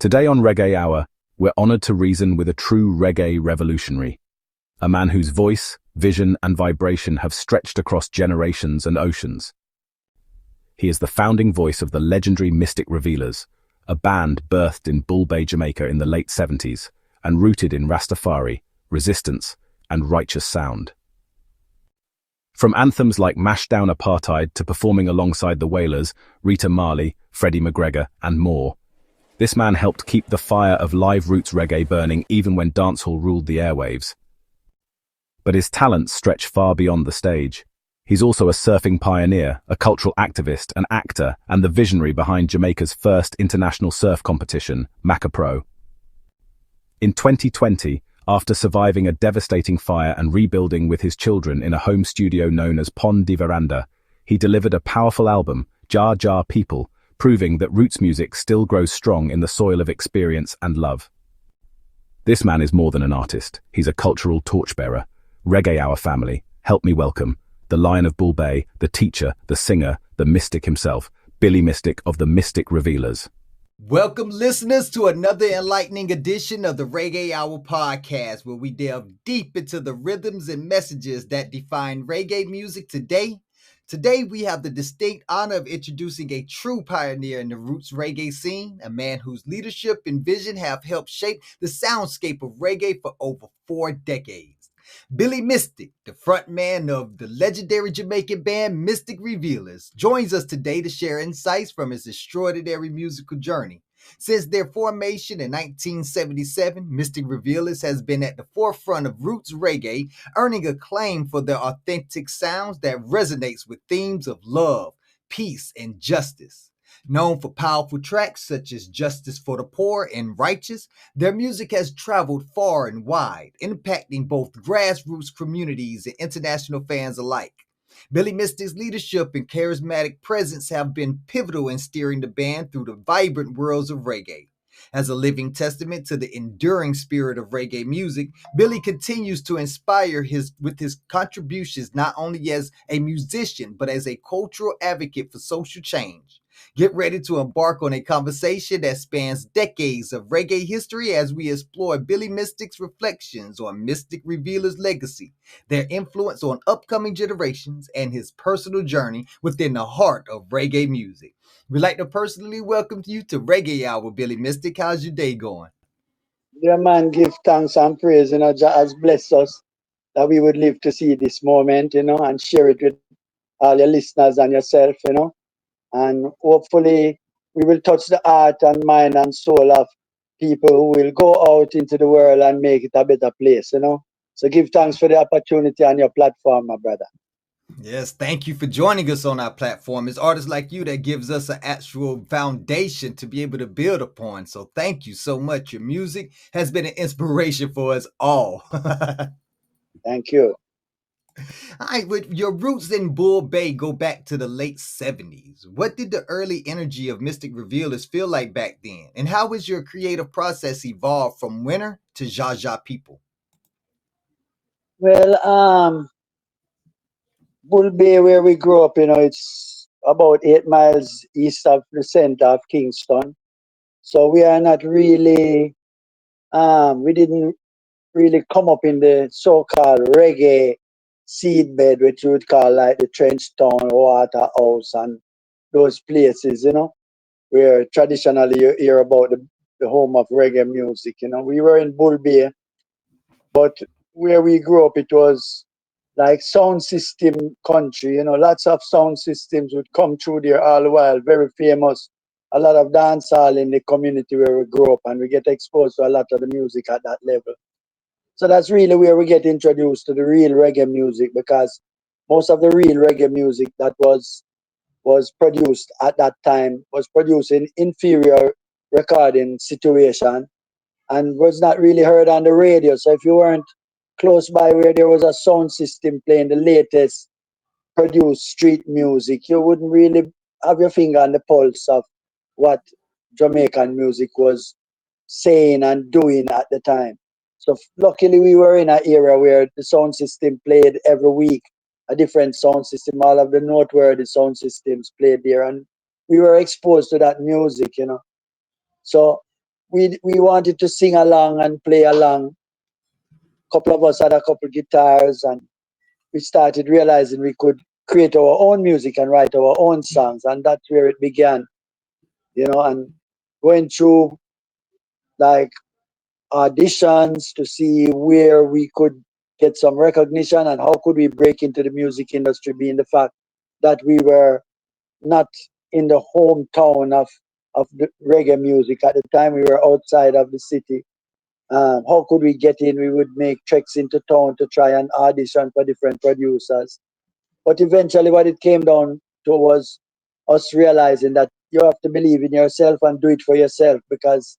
Today on Reggae Hour, we're honored to reason with a true reggae revolutionary, a man whose voice, vision, and vibration have stretched across generations and oceans. He is the founding voice of the legendary Mystic Revealers, a band birthed in Bull Bay, Jamaica in the late 70s and rooted in Rastafari, resistance, and righteous sound. From anthems like Down Apartheid to performing alongside the Wailers, Rita Marley, Freddie McGregor, and more, this man helped keep the fire of live roots reggae burning even when dancehall ruled the airwaves. But his talents stretch far beyond the stage. He's also a surfing pioneer, a cultural activist, an actor, and the visionary behind Jamaica's first international surf competition, Maca Pro. In 2020, after surviving a devastating fire and rebuilding with his children in a home studio known as Pond de Veranda, he delivered a powerful album, Jah Jah People, proving that roots music still grows strong in the soil of experience and love. This man is more than an artist. He's a cultural torchbearer. Reggae Hour family, help me welcome the Lion of Bull Bay, the teacher, the singer, the mystic himself, Billy Mystic of the Mystic Revealers. Welcome, listeners, to another enlightening edition of the Reggae Hour Podcast, where we delve deep into the rhythms and messages that define reggae music today. Today, we have the distinct honor of introducing a true pioneer in the roots reggae scene, a man whose leadership and vision have helped shape the soundscape of reggae for over 4 decades. Billy Mystic, the frontman of the legendary Jamaican band Mystic Revealers, joins us today to share insights from his extraordinary musical journey. Since their formation in 1977, Mystic Revealers has been at the forefront of roots reggae, earning acclaim for their authentic sounds that resonates with themes of love, peace, and justice. Known for powerful tracks such as Justice for the Poor and Righteous, their music has traveled far and wide, impacting both grassroots communities and international fans alike. Billy Mystic's leadership and charismatic presence have been pivotal in steering the band through the vibrant worlds of reggae. As a living testament to the enduring spirit of reggae music, Billy continues to inspire with his contributions not only as a musician, but as a cultural advocate for social change. Get ready to embark on a conversation that spans decades of reggae history as we explore Billy Mystic's reflections on Mystic Revealers' legacy, their influence on upcoming generations, and his personal journey within the heart of reggae music. We'd like to personally welcome you to Reggae Hour, Billy Mystic. How's your day going? Dear man, give thanks and praise, Jah has blessed us that we would live to see this moment, and share it with all your listeners and yourself, and hopefully we will touch the heart and mind and soul of people who will go out into the world and make it a better place, So give thanks for the opportunity on your platform, my brother. Yes, thank you for joining us on our platform. It's artists like you that gives us an actual foundation to be able to build upon. So thank you so much. Your music has been an inspiration for us all. Thank you. All right, with your roots in Bull Bay go back to the late 70s. What did the early energy of Mystic Revealers feel like back then? And how has your creative process evolved from Winter to Jah Jah People? Well, Bull Bay, where we grew up, it's about 8 miles east of the center of Kingston. So we are not really, we didn't really come up in the so-called reggae seedbed, which you would call like the Trenchtown, Waterhouse, and those places, where traditionally you hear about the home of reggae music. We were in Bull Bay, but where we grew up, it was like sound system country. Lots of sound systems would come through there all the while, very famous. A lot of dancehall in the community where we grew up, and we get exposed to a lot of the music at that level. So that's really where we get introduced to the real reggae music, because most of the real reggae music that was produced at that time was produced in inferior recording situation and was not really heard on the radio. So if you weren't close by where there was a sound system playing the latest produced street music, you wouldn't really have your finger on the pulse of what Jamaican music was saying and doing at the time. So luckily we were in an era where the sound system played every week, a different sound system. All of the noteworthy sound systems played there, and we were exposed to that music, So we wanted to sing along and play along. Couple of us had a couple guitars, and we started realizing we could create our own music and write our own songs, and that's where it began, and going through like auditions to see where we could get some recognition and how could we break into the music industry, being the fact that we were not in the hometown of the reggae music at the time. We were outside of the city. How could we get in? We would make treks into town to try and audition for different producers. But eventually, what it came down to was us realizing that you have to believe in yourself and do it for yourself, because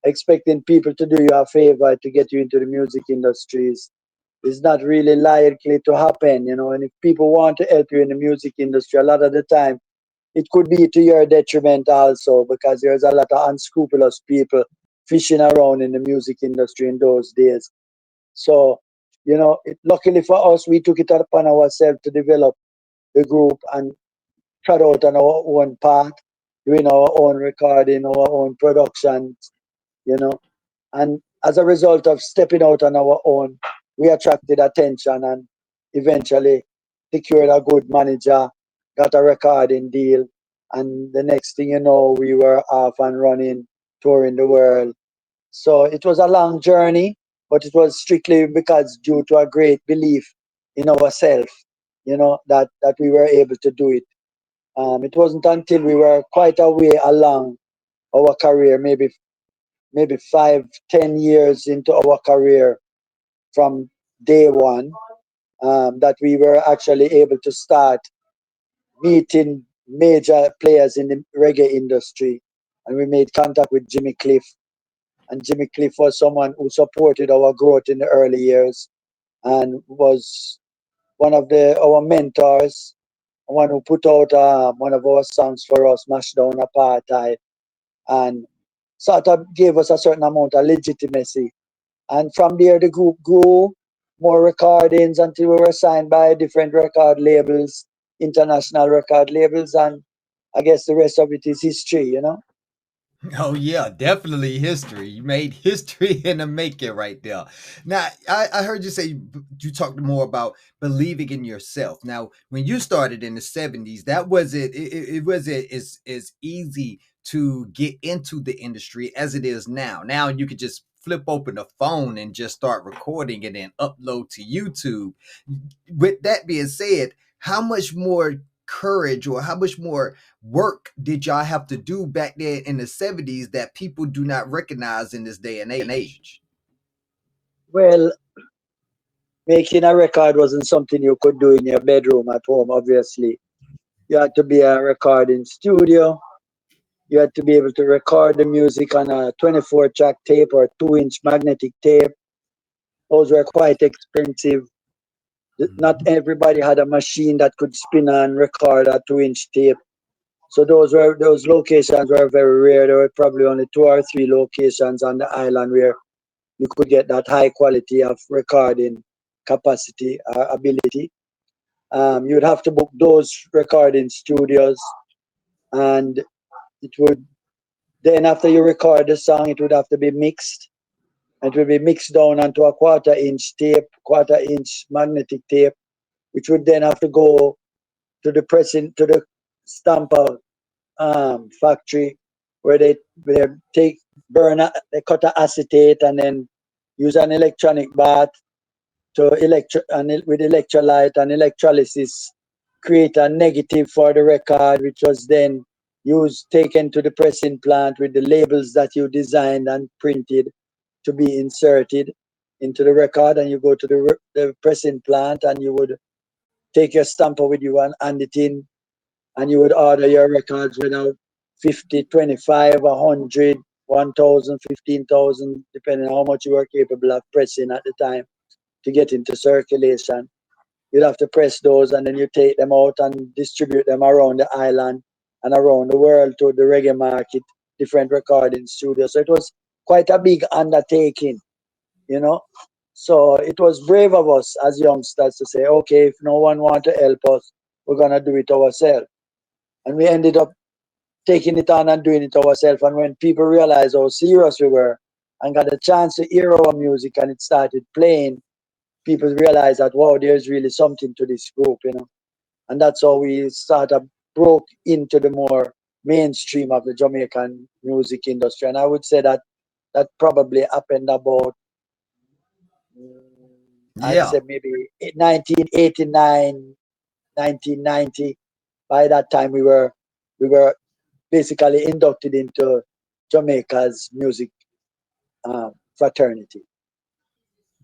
expecting people to do you a favor to get you into the music industry is not really likely to happen, And if people want to help you in the music industry, a lot of the time it could be to your detriment also, because there's a lot of unscrupulous people fishing around in the music industry in those days. So, luckily for us, we took it upon ourselves to develop the group and trot out on our own path, doing our own recording, our own productions, you know. And as a result of stepping out on our own, we attracted attention and eventually secured a good manager, got a recording deal, and the next thing you know, we were off and running, touring the world. So it was a long journey, but it was strictly because due to a great belief in ourselves, that we were able to do it. It wasn't until we were quite a way along our career, maybe 5, 10 years into our career from day one, that we were actually able to start meeting major players in the reggae industry. And we made contact with Jimmy Cliff. And Jimmy Cliff was someone who supported our growth in the early years and was one of our mentors, one who put out one of our songs for us, Down Apartheid, and sort of gave us a certain amount of legitimacy. And from there, the group grew, more recordings until we were signed by different record labels, international record labels, and I guess the rest of it is history. Oh yeah, definitely history. You made history in the making right there. Now, I heard you say you talked more about believing in yourself. Now, when you started in the '70s, that wasn't it wasn't as easy to get into the industry as it is now. Now you could just flip open the phone and just start recording and then upload to YouTube. With that being said, how much more courage or how much more work did y'all have to do back then in the '70s that people do not recognize in this day and age? Well, making a record wasn't something you could do in your bedroom at home, obviously. You had to be a recording studio. You had to be able to record the music on a 24-track tape or 2-inch magnetic tape. Those were quite expensive. Not everybody had a machine that could spin and record a 2-inch tape. So those locations were very rare. There were probably only 2 or 3 locations on the island where you could get that high quality of recording capacity or ability. You'd have to book those recording studios, and it would then after you record the song, it would have to be mixed. It would be mixed down onto a quarter-inch tape, quarter-inch magnetic tape, which would then have to go to the stamper factory where they take they cut the acetate and then use an electronic bath with electrolyte and electrolysis create a negative for the record, which was then taken to the pressing plant with the labels that you designed and printed to be inserted into the record, and you go to the pressing plant and you would take your stamper with you and hand it in, and you would order your records without 50, 25, 100, 1,000, 15,000, depending on how much you were capable of pressing at the time to get into circulation. You'd have to press those and then you take them out and distribute them around the island and around the world to the reggae market, different recording studios. So it was quite a big undertaking, you know. So it was brave of us as youngsters to say, okay, if no one want to help us, we're gonna do it ourselves. And we ended up taking it on and doing it ourselves. And when people realized how serious we were and got a chance to hear our music and it started playing, people realized that, wow, there's really something to this group, you know. And that's how we sort of broke into the more mainstream of the Jamaican music industry. And I would say that that probably happened about, I'd Yeah. say maybe 1989, 1990. By that time, we were basically inducted into Jamaica's music fraternity.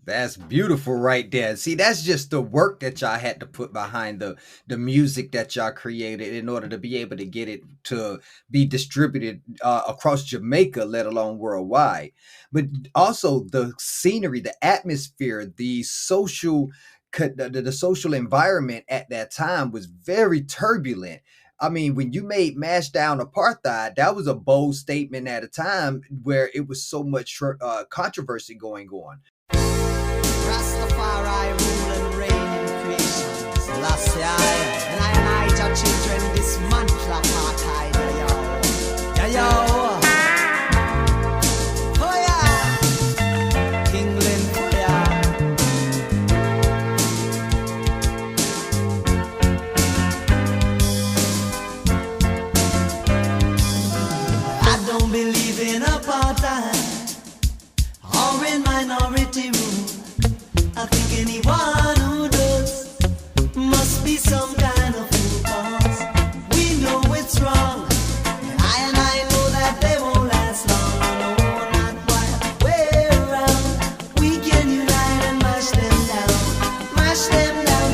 That's beautiful right there. See, that's just the work that y'all had to put behind the music that y'all created in order to be able to get it to be distributed across Jamaica, let alone worldwide. But also the scenery, the atmosphere, the social the social environment at that time was very turbulent. I mean, when you made Mash Down Apartheid, that was a bold statement at a time where it was so much controversy going on. Rastafari rule and reign in creation. Selassie I, and I, Jah children, dismantle apartheid. Yeah, yo. Yeah, yo. Oh, yeah. England, oh, yeah. I don't believe in apartheid or in minority rule. I think anyone who does must be some kind of fool, 'cause we know it's wrong, and I know that they won't last long. No, not while we're around. We can unite and mash them down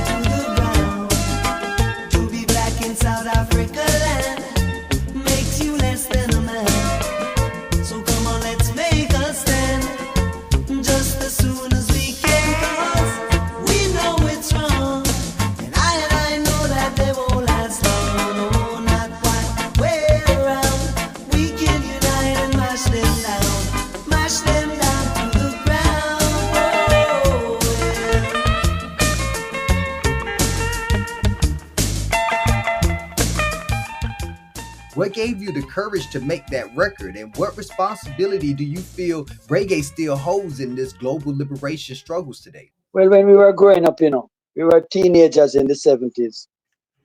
to the ground. To be black in South Africa land makes you less than a man. So come on, let's make a stand, just as soon as we can. What gave you the courage to make that record, and what responsibility do you feel reggae still holds in this global liberation struggles today? Well, when we were growing up, you know, we were teenagers in the 70s,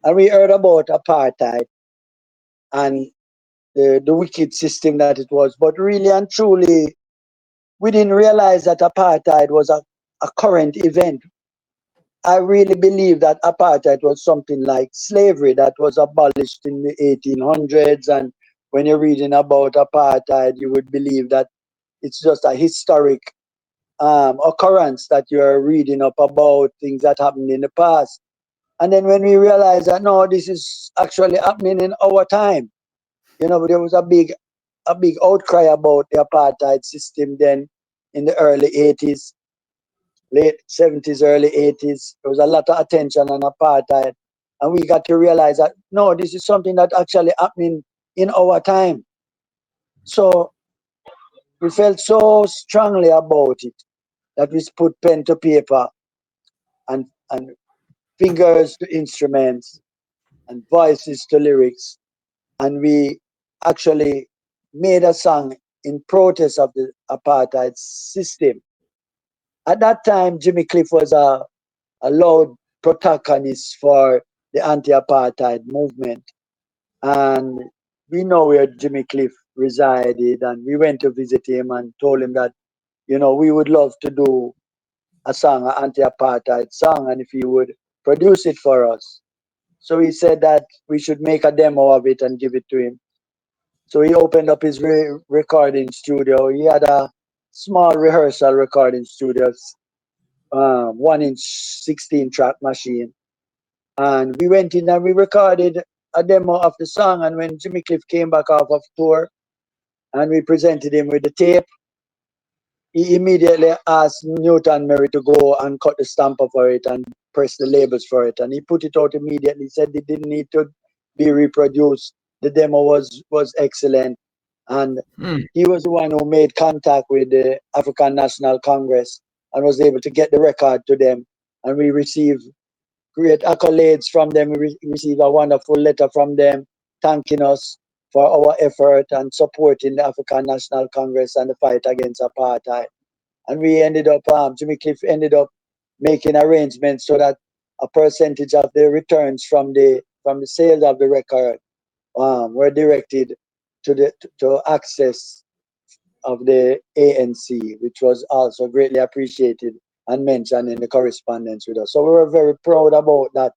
and we heard about apartheid and the wicked system that it was. But really and truly, we didn't realize that apartheid was a current event. I really believe that apartheid was something like slavery that was abolished in the 1800s. And when you're reading about apartheid, you would believe that it's just a historic occurrence that you're reading up about things that happened in the past. And then when we realized that no, this is actually happening in our time, you know, there was a big outcry about the apartheid system then in the early 80s, late 70s, early 80s. There was a lot of attention on apartheid. And we got to realize that no, this is something that actually happening in our time. So we felt so strongly about it that we put pen to paper and fingers to instruments and voices to lyrics. And we actually made a song in protest of the apartheid system. At that time, Jimmy Cliff was a loud protagonist for the anti-apartheid movement. And we know where Jimmy Cliff resided, and we went to visit him and told him that, you know, we would love to do a song, an anti-apartheid song, and if he would produce it for us. So he said that we should make a demo of it and give it to him. So he opened up his recording studio. He had a small rehearsal recording studio, 1 inch 16 track machine. And we went in and we recorded a demo of the song. And when Jimmy Cliff came back off of tour and we presented him with the tape, he immediately asked Newton Murray to go and cut the stamper for it and press the labels for it. And he put it out immediately. He said it didn't need to be reproduced. The demo was excellent. And he was the one who made contact with the African National Congress and was able to get the record to them. And we received great accolades from them. We received a wonderful letter from them thanking us for our effort and supporting the African National Congress and the fight against apartheid. And we ended up, Jimmy Cliff ended up making arrangements so that a percentage of the returns from the sales of the record were directed to access of the ANC, which was also greatly appreciated and mentioned in the correspondence with us. So we were very proud about that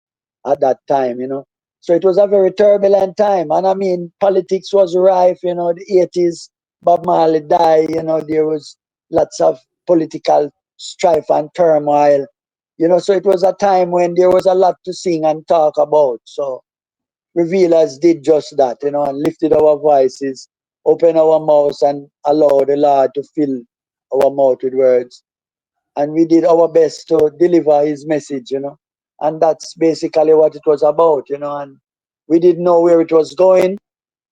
at that time, you know. So it was a very turbulent time. And I mean, politics was rife, you know, the 80s, Bob Marley died, you know, there was lots of political strife and turmoil, you know. So it was a time when there was a lot to sing and talk about. So Revealers did just that, you know, and lifted our voices, opened our mouths, and allowed the Lord to fill our mouth with words. And we did our best to deliver His message, you know. And that's basically what it was about, you know. And we didn't know where it was going.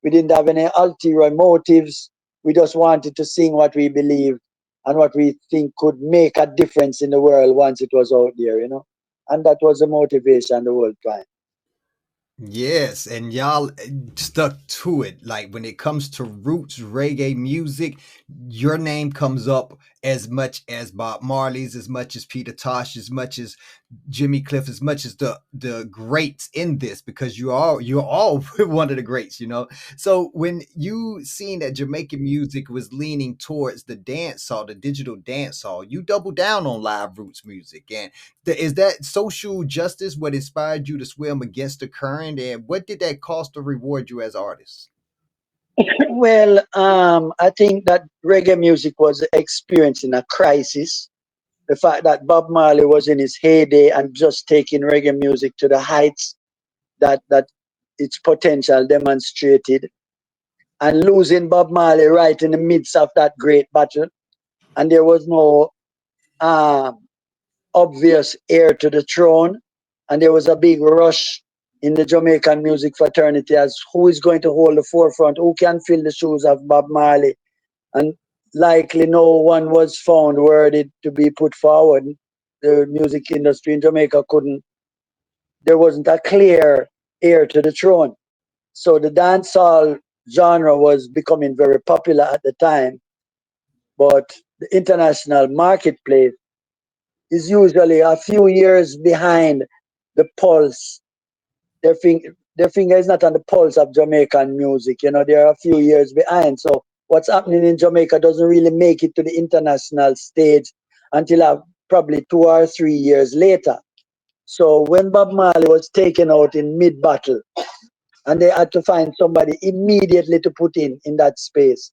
We didn't have any ulterior motives. We just wanted to sing what we believed and what we think could make a difference in the world once it was out there, you know. And that was the motivation the whole time. Yes, and y'all stuck to it. Like when it comes to roots reggae music, your name comes up as much as Bob Marley's, as much as Peter Tosh, as much as Jimmy Cliff, as much as the greats in this, because you're all one of the greats, you know. So when you seen that Jamaican music was leaning towards the dance hall, the digital dance hall, you double down on live roots music. And is that social justice what inspired you to swim against the current, and what did that cost or reward you as artists? Well, I think that reggae music was experiencing a crisis. The fact that Bob Marley was in his heyday and just taking reggae music to the heights that its potential demonstrated, and losing Bob Marley right in the midst of that great battle, and there was no um, obvious heir to the throne, and there was a big rush in the Jamaican music fraternity as who is going to hold the forefront, who can fill the shoes of Bob Marley, and likely no one was found worthy to be put forward. The music industry in Jamaica couldn't, there wasn't a clear heir to the throne. So the dancehall genre was becoming very popular at the time, but the international marketplace is usually a few years behind the pulse. Their finger is not on the pulse of Jamaican music. You know, they're a few years behind. So what's happening in Jamaica doesn't really make it to the international stage until probably 2 or 3 years later. So when Bob Marley was taken out in mid battle, and they had to find somebody immediately to put in that space.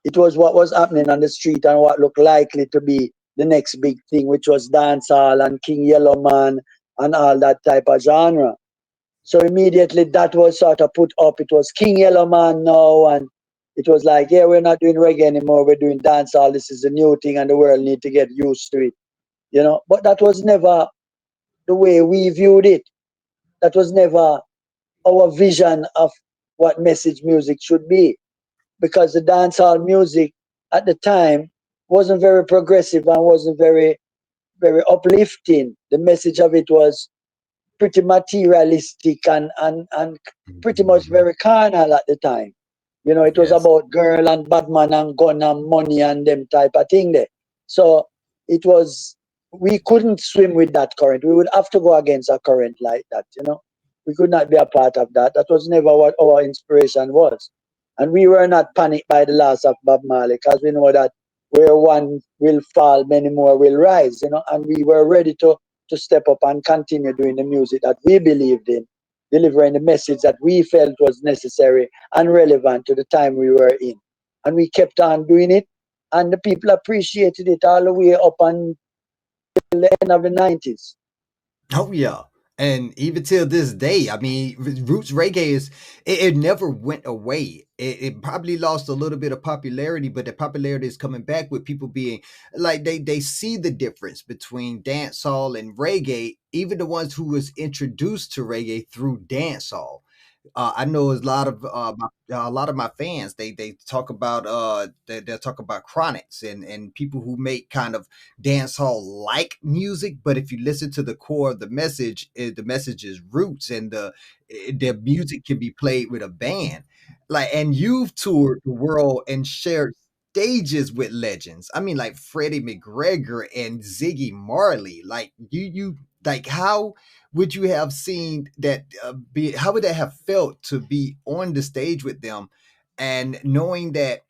It was what was happening on the street and what looked likely to be the next big thing, which was dancehall and King Yellow Man and all that type of genre. So immediately that was sort of put up. It was King Yellow Man now, and it was like, yeah, we're not doing reggae anymore. We're doing dancehall. This is a new thing, and the world need to get used to it, you know. But that was never the way we viewed it. That was never our vision of what message music should be, because the dancehall music at the time wasn't very progressive and wasn't very uplifting. The message of it was pretty materialistic and pretty much Mhm. very carnal at the time. You know, it was Yes. about girl and bad man and gun and money and them type of thing there. So it was, we couldn't swim with that current. We would have to go against a current like that, you know. We could not be a part of that. That was never what our inspiration was. And we were not panicked by the loss of Bob Marley, because we know that where one will fall, many more will rise, you know, and we were ready to step up and continue doing the music that we believed in, delivering the message that we felt was necessary and relevant to the time we were in. And we kept on doing it, and the people appreciated it all the way up until the end of the 90s. Oh yeah. And even till this day, I mean, roots reggae it never went away. It probably lost a little bit of popularity, but the popularity is coming back with people being like they see the difference between dancehall and reggae. Even the ones who was introduced to reggae through dancehall. I know a lot of my fans. They talk about they'll talk about chronics and people who make kind of dance hall like music. But if you listen to the core of the message is roots, and the music can be played with a band. and you've toured the world and shared stages with legends. I mean, like Freddie McGregor and Ziggy Marley. Like you like how would you have seen that be how would that have felt to be on the stage with them and knowing that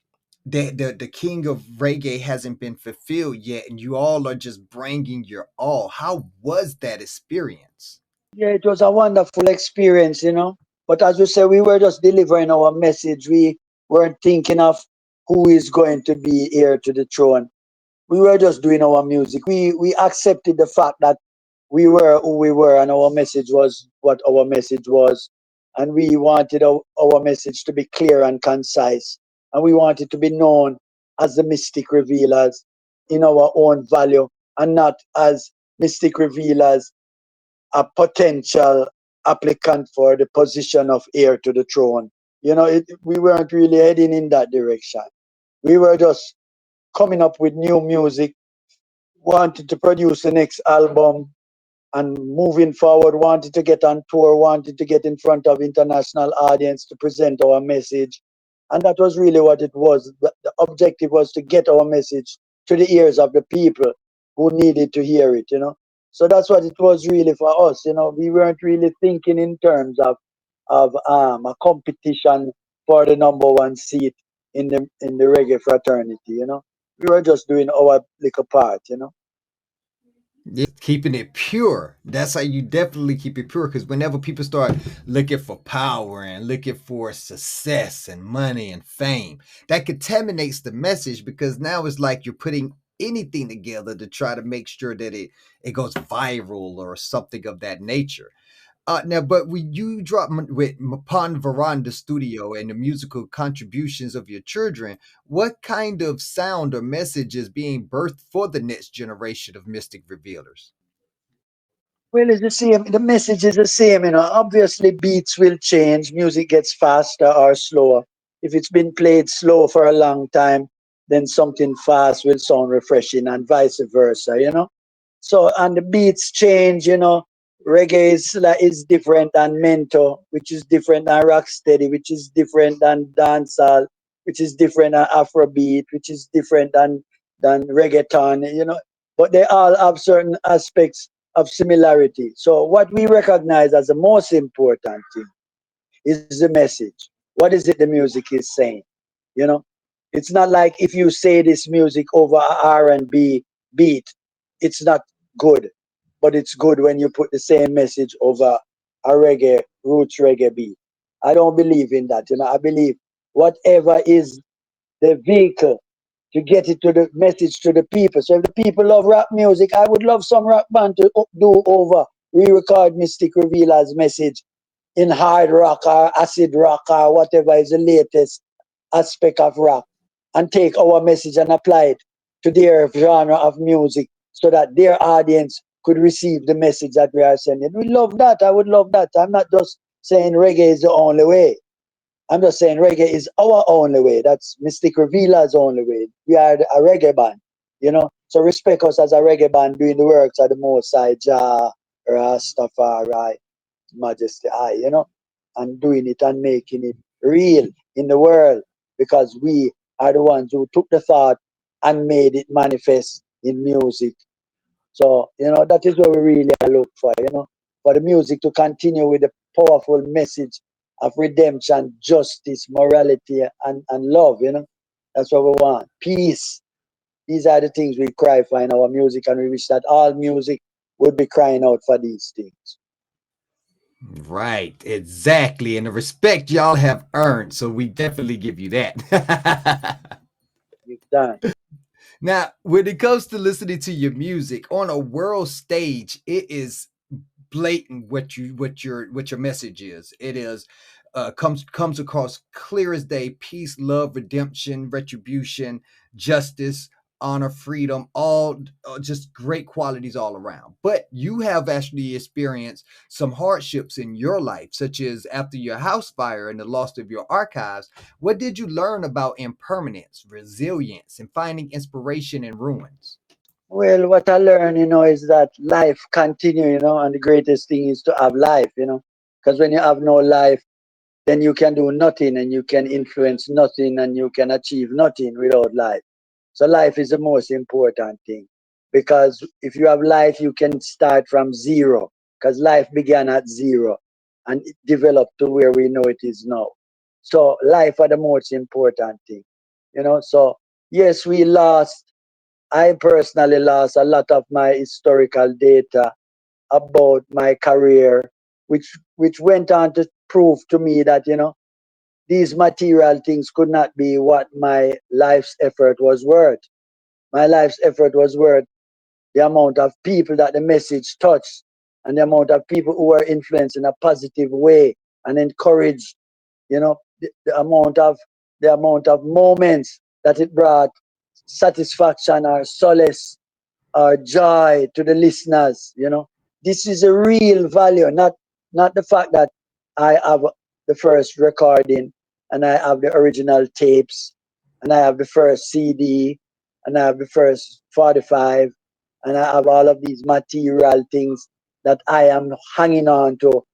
the king of reggae hasn't been fulfilled yet and you all are just bringing your all. How was that experience? Yeah, it was a wonderful experience, you know. But as we said, we were just delivering our message. We weren't thinking of who is going to be heir to the throne. We were just doing our music. We accepted the fact that we were who we were, and our message was what our message was, and we wanted our message to be clear and concise, and we wanted to be known as the mystic revealers in our own value, and not as mystic revealers, a potential applicant for the position of heir to the throne. You know, we weren't really heading in that direction. We were just coming up with new music, wanted to produce the next album, and moving forward, wanted to get on tour, wanted to get in front of international audience to present our message. And that was really what it was. The objective was to get our message to the ears of the people who needed to hear it, you know. So that's what it was really for us, you know. We weren't really thinking in terms of a competition for the number one seat in the reggae fraternity, you know. We were just doing our little part, you know. Yeah, keeping it pure. That's how you definitely keep it pure. Because whenever people start looking for power and looking for success and money and fame, that contaminates the message because now it's like you're putting anything together to try to make sure that it goes viral or something of that nature. Now, but when you drop with Mapan Veranda Studio and the musical contributions of your children, what kind of sound or message is being birthed for the next generation of mystic revealers? Well, it's the same. The message is the same, you know. Obviously, beats will change. Music gets faster or slower. If it's been played slow for a long time, then something fast will sound refreshing, and vice versa, you know. So, and the beats change, you know. Reggae is different than mento, which is different than rocksteady, which is different than dancehall, which is different than Afrobeat, which is different than reggaeton, you know. But they all have certain aspects of similarity. So, what we recognize as the most important thing is the message. What is it the music is saying? You know, it's not like if you say this music over a R&B beat, it's not good, but it's good when you put the same message over a reggae, roots reggae beat. I don't believe in that. You know, I believe whatever is the vehicle to get it to the message to the people. So if the people love rap music, I would love some rap band to do over, re-record Mystic Revealer's message in hard rock or acid rock or whatever is the latest aspect of rock, and take our message and apply it to their genre of music so that their audience could receive the message that we are sending. We love that. I would love that. I'm not just saying reggae is the only way. I'm just saying reggae is our only way. That's Mystic Revealer's only way. We are a reggae band, you know. So respect us as a reggae band doing the works of the Most High, Jah, Rastafari, Majesty I, you know, and doing it and making it real in the world because we are the ones who took the thought and made it manifest in music. So, you know, that is what we really look for, you know, for the music to continue with the powerful message of redemption, justice, morality, and love, you know. That's what we want. Peace. These are the things we cry for in our music, and we wish that all music would be crying out for these things. Right, exactly. And the respect y'all have earned. So we definitely give you that. You've done. Now, when it comes to listening to your music on a world stage, it is blatant what your message is. It is comes across clear as day: peace, love, redemption, retribution, justice, honor, freedom, all just great qualities all around. But you have actually experienced some hardships in your life, such as after your house fire and the loss of your archives. What did you learn about impermanence, resilience, and finding inspiration in ruins? Well, what I learned, you know, is that life continue, you know, and the greatest thing is to have life, you know, because when you have no life, then you can do nothing and you can influence nothing and you can achieve nothing without life. So life is the most important thing, because if you have life, you can start from zero, because life began at zero and it developed to where we know it is now. So life are the most important thing, So yes, we lost. I personally lost a lot of my historical data about my career, which went on to prove to me that these material things could not be what my life's effort was worth. My life's effort was worth the amount of people that the message touched, and the amount of people who were influenced in a positive way and encouraged, the amount of moments that it brought satisfaction or solace or joy to the listeners. This is a real value, not the fact that I have the first recording and I have the original tapes and I have the first CD and I have the first 45 and I have all of these material things that I am hanging on to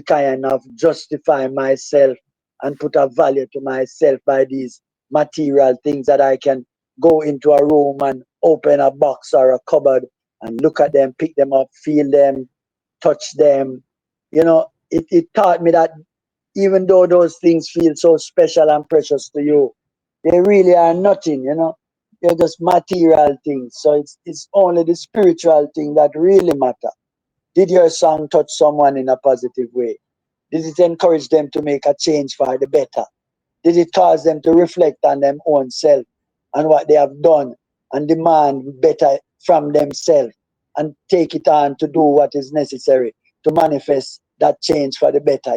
kind of justify myself and put a value to myself by these material things that I can go into a room and open a box or a cupboard and look at them, pick them up, feel them, touch them. It taught me that even though those things feel so special and precious to you, they really are nothing. They're just material things. So it's only the spiritual thing that really matter. Did your song touch someone in a positive way? Did it encourage them to make a change for the better? Did it cause them to reflect on their own self and what they have done and demand better from themselves and take it on to do what is necessary to manifest that change for the better?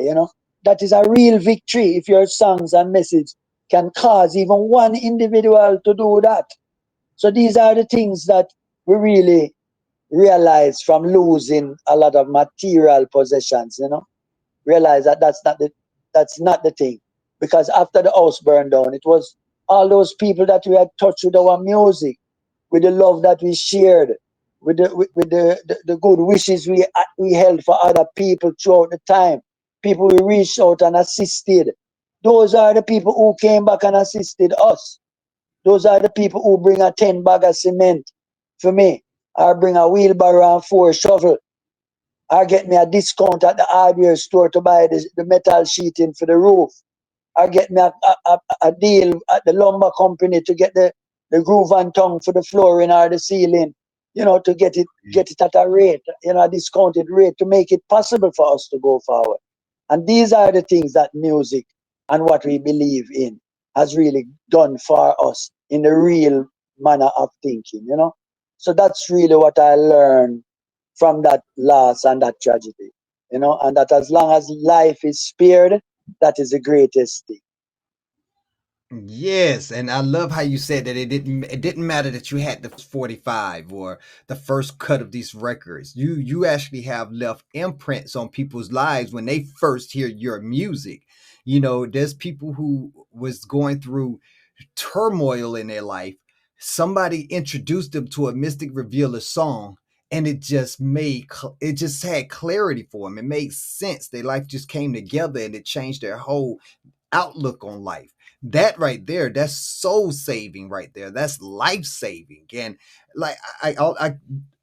That is a real victory if your songs and message can cause even one individual to do that. So these are the things that we really realize from losing a lot of material possessions. Realize that that's not the thing, because after the house burned down, it was all those people that we had touched with our music, with the love that we shared, with the good wishes we held for other people throughout the time, people we reached out and assisted. Those are the people who came back and assisted us. Those are the people who bring a 10 bag of cement for me, or bring a wheelbarrow and 4 shovel, or get me a discount at the hardware store to buy the metal sheeting for the roof, or get me a deal at the lumber company to get the groove and tongue for the flooring or the ceiling, to get it at a rate, a discounted rate, to make it possible for us to go forward. And these are the things that music and what we believe in has really done for us in the real manner of thinking. So that's really what I learned from that loss and that tragedy, and that as long as life is spared, that is the greatest thing. Yes, and I love how you said that it didn't matter that you had the 45 or the first cut of these records. You actually have left imprints on people's lives when they first hear your music. There's people who was going through turmoil in their life. Somebody introduced them to a Mystic Revealer song, and it just had clarity for them. It made sense. Their life just came together, and it changed their whole outlook on life. That right there, that's soul saving right there. That's life saving. And like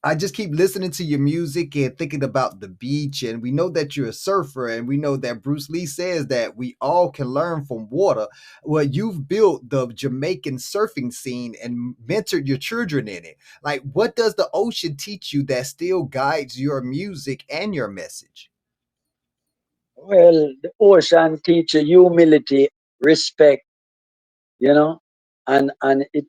I just keep listening to your music and thinking about the beach. And we know that you're a surfer, and we know that Bruce Lee says that we all can learn from water. Well, you've built the Jamaican surfing scene and mentored your children in it. Like, what does the ocean teach you that still guides your music and your message? Well, the ocean teaches humility, respect, you know, and it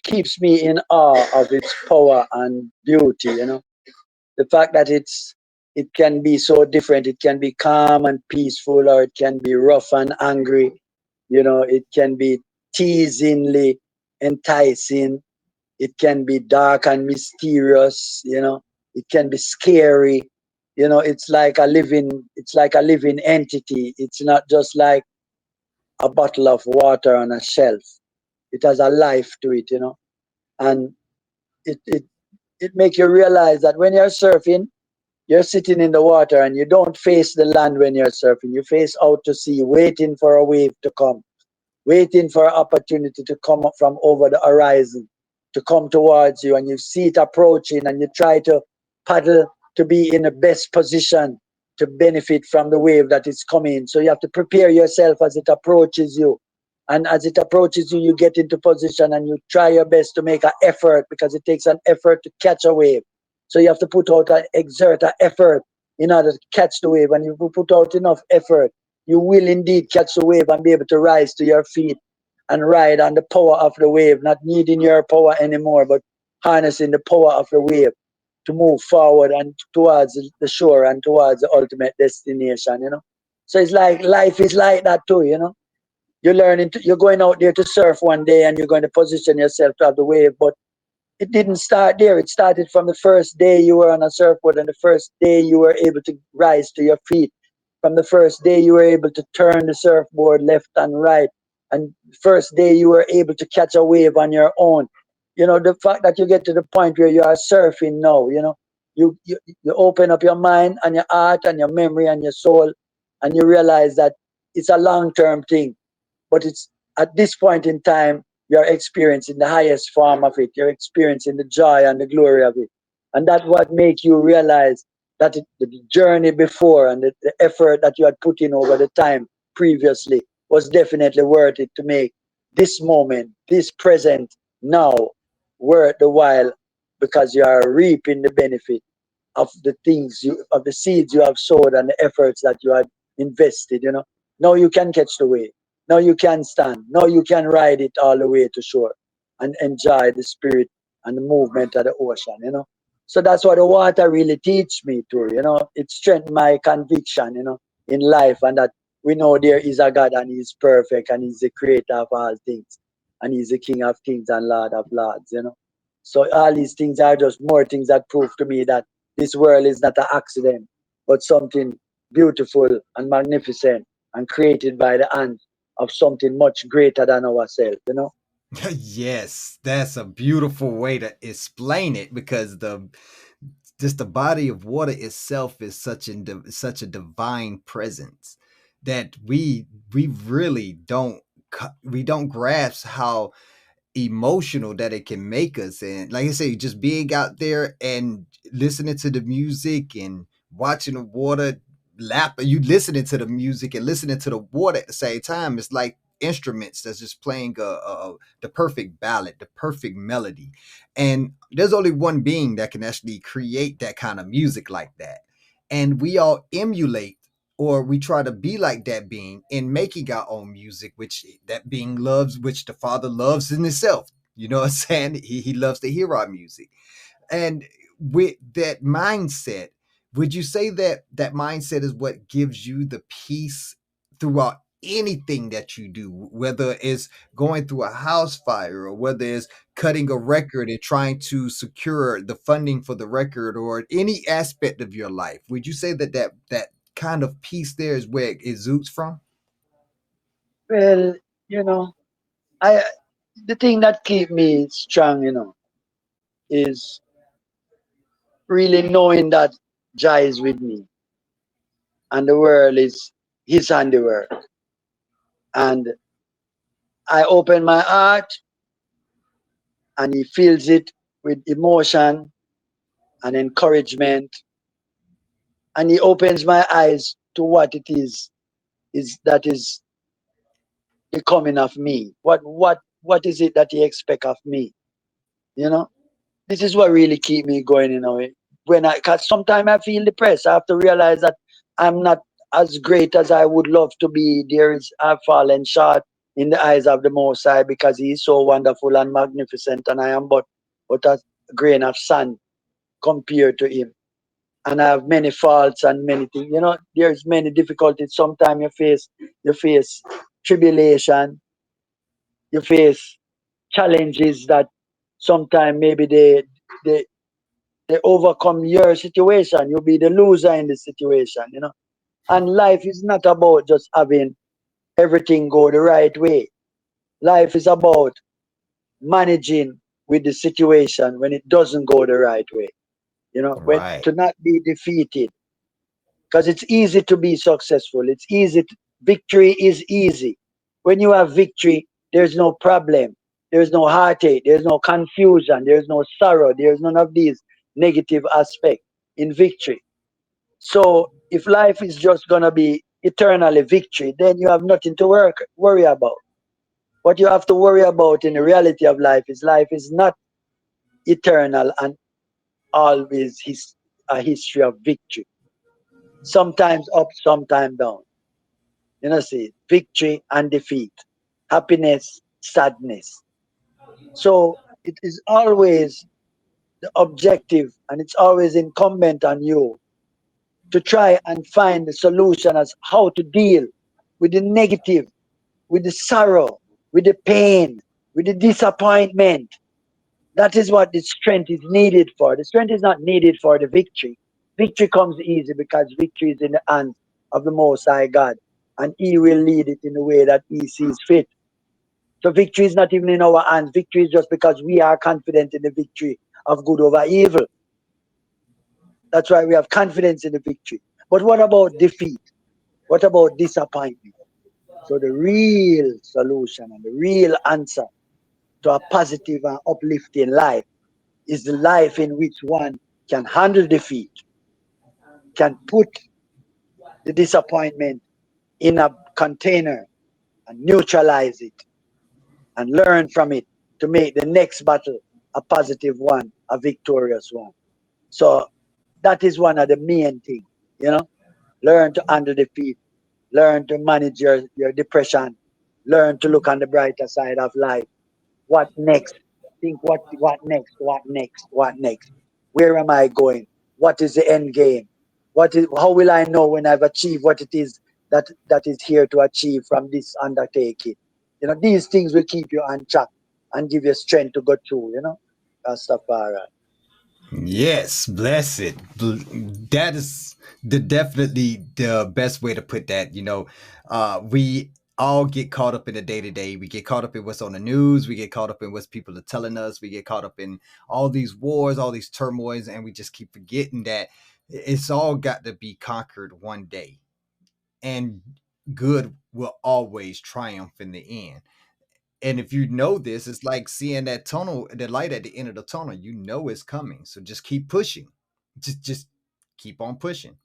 keeps me in awe of its power and beauty. The fact that it can be so different. It can be calm and peaceful, or it can be rough and angry. It can be teasingly enticing. It can be dark and mysterious. It can be scary. It's like a living entity. It's not just like a bottle of water on a shelf. It has a life to it. And it it it make you realize that when you're surfing, You're sitting in the water and you don't face the land when you're surfing. You face out to sea, waiting for a wave to come, waiting for an opportunity to come up from over the horizon, to come towards you, and you see it approaching, and you try to paddle to be in the best position to benefit from the wave that is coming. So you have to prepare yourself as it approaches you. And as it approaches you, you get into position and you try your best to make an effort, because it takes an effort to catch a wave. So you have to exert an effort in order to catch the wave. And if you put out enough effort, you will indeed catch the wave and be able to rise to your feet and ride on the power of the wave, not needing your power anymore, but harnessing the power of the wave to move forward and towards the shore and towards the ultimate destination, you know. So it's like life is like that too, you know. You're going out there to surf one day and you're going to position yourself to have the wave, but it didn't start there. It started from the first day you were on a surfboard and the first day you were able to rise to your feet. From the first day you were able to turn the surfboard left and right. And first day you were able to catch a wave on your own. You know, the fact that you get to the point where you are surfing now, you know, you open up your mind and your heart and your memory and your soul, and you realize that it's a long-term thing, but it's at this point in time you're experiencing the highest form of it. You're experiencing the joy and the glory of it, and that's what makes you realize that the journey before and the effort that you had put in over the time previously was definitely worth it to make this moment, this present now, worth the while, because you are reaping the benefit of the things of the seeds you have sowed and the efforts that you had invested, you know. Now you can catch the wave. Now you can stand. Now you can ride it all the way to shore and enjoy the spirit and the movement of the ocean, you know. So that's what the water really teach me too, you know. It strengthened my conviction, you know, in life, and that we know there is a God and He's perfect and He's the creator of all things and He's the King of kings and Lord of lords, you know. So all these things are just more things that prove to me that this world is not an accident, but something beautiful and magnificent and created by the hand of something much greater than ourselves, you know? Yes, that's a beautiful way to explain it, because the just the body of water itself is such a divine presence that we really we don't grasp how emotional that it can make us. And like I say, just being out there and listening to the music and watching the water lap, you listening to the music and listening to the water at the same time, it's like instruments that's just playing the perfect ballad, the perfect melody. And there's only one being that can actually create that kind of music like that, and we all emulate, or we try to be like that being in making our own music, which that being loves, which the Father loves in itself. You know what I'm saying? He loves to hear our music. And with that mindset, would you say that that mindset is what gives you the peace throughout anything that you do, whether it's going through a house fire or whether it's cutting a record and trying to secure the funding for the record, or any aspect of your life? Would you say that that kind of peace there is where it exudes from? Well, you know, I the thing that keep me strong, you know, is really knowing that Jah is with me and the world is His handiwork. And I open my heart and He fills it with emotion and encouragement, and He opens my eyes to what it is that is the coming of me. What is it that He expect of me? You know, this is what really keep me going. You know, cause sometimes I feel depressed. I have to realize that I'm not as great as I would love to be. I've fallen short in the eyes of the Most High, because He is so wonderful and magnificent, and I am but a grain of sand compared to Him. And I have many faults and many things. You know, there's many difficulties. Sometimes you face tribulation, you face challenges that sometimes maybe they they overcome your situation. You'll be the loser in the situation, you know. And life is not about just having everything go the right way. Life is about managing with the situation when it doesn't go the right way. when Right. to not be defeated, because it's easy to be successful. It's easy. Victory is easy. When you have victory, there's no problem. There's no heartache. There's no confusion. There's no sorrow. There's none of these negative aspects in victory. So if life is just gonna be eternally victory, then you have nothing to worry about. What you have to worry about in the reality of life is not eternal and always a history of victory. Sometimes up, sometimes down. See, victory and defeat, happiness, sadness. So it is always the objective and it's always incumbent on you to try and find the solution as how to deal with the negative, with the sorrow, with the pain, with the disappointment. That is what the strength is needed for. The strength is not needed for the victory. Victory comes easy because victory is in the hands of the Most High God, and He will lead it in the way that He sees fit. So victory is not even in our hands. Victory is just because we are confident in the victory of good over evil. That's why we have confidence in the victory. But what about defeat? What about disappointment? So the real solution and the real answer to a positive and uplifting life is the life in which one can handle defeat, can put the disappointment in a container and neutralize it and learn from it to make the next battle a positive one, a victorious one. So that is one of the main things, learn to handle defeat, learn to manage your depression, learn to look on the brighter side of life. What next? Think what next? What next? What next? Where am I going? What is the end game? How will I know when I've achieved what it is that is here to achieve from this undertaking? These things will keep you on track and give you strength to go through, Rastafari. Yes, blessed. That is definitely the best way to put that. We all get caught up in the day to day. We get caught up in what's on the news. We get caught up in what people are telling us. We get caught up in all these wars, all these turmoils, and we just keep forgetting that it's all got to be conquered one day, and good will always triumph in the end. And if you know this, it's like seeing that tunnel, the light at the end of the tunnel. You know it's coming, so just keep pushing. Just keep on pushing.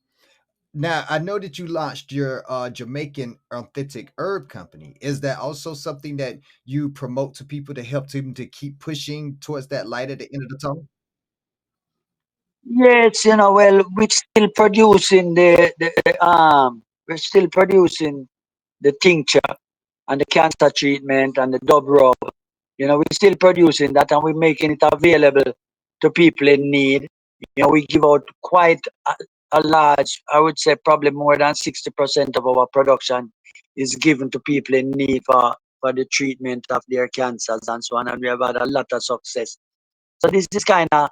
Now, I know that you launched your Jamaican authentic herb company. Is that also something that you promote to people to help them to keep pushing towards that light at the end of the tunnel? Yes, well, we're still producing the tincture and the cancer treatment and the dub rub. We're still producing that and we're making it available to people in need. We give out quite a large, I would say probably more than 60% of our production is given to people in need for the treatment of their cancers and so on. And we have had a lot of success. So this is kind of